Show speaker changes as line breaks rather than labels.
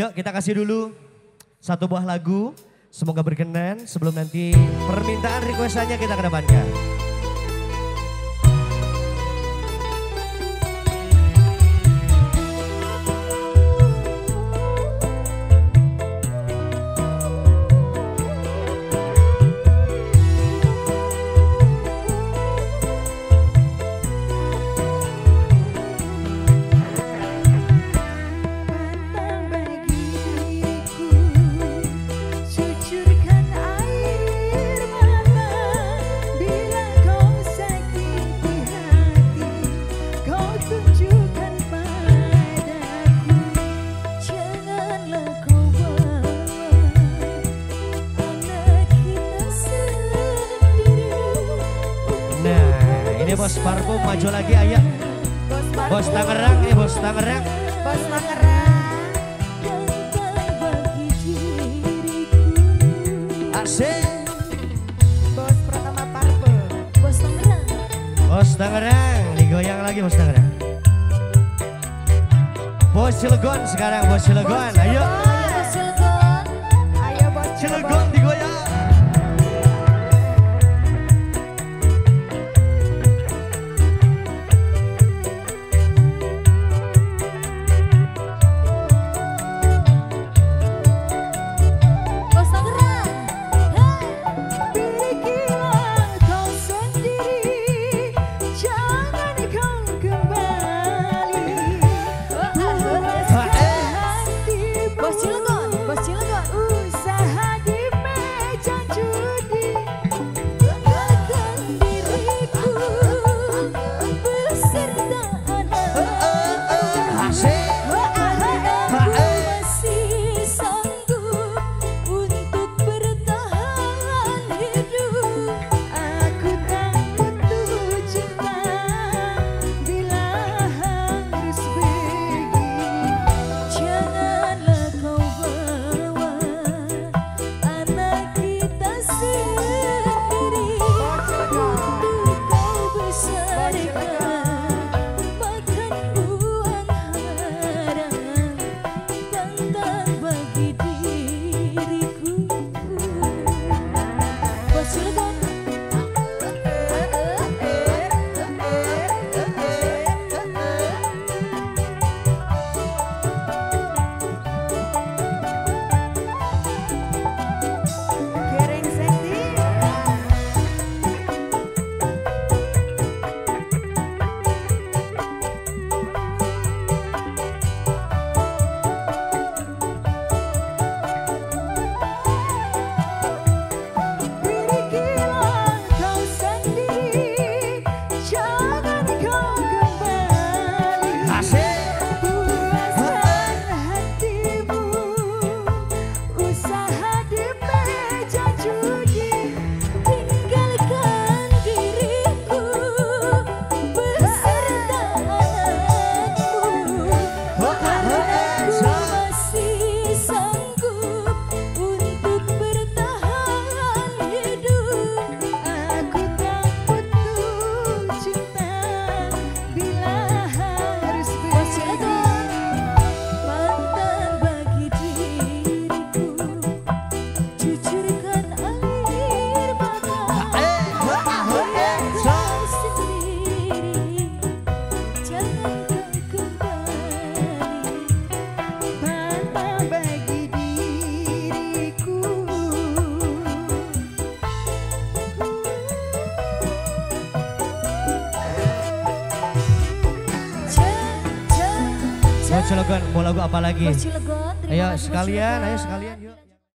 Yuk kita kasih dulu satu buah lagu. Semoga berkenan sebelum nanti permintaan requestannya kita kedepankan. Ini Bos Parfum maju lagi ayo. Bos Tangerang ya Bos Tangerang.
Bos Tangerang.
Asik.
Bos Pratama Parfum. Bos Tangerang.
Bos Tangerang digoyang lagi Bos Tangerang. Bos Cilegon sekarang Bos Cilegon ayo.
Bos Cilegon. Ayo Bos
Cilegon digoyang. Bos Cilegon mau lagu apa lagi?
Bos Cilegon,
ayo sekalian, ayo sekalian yuk.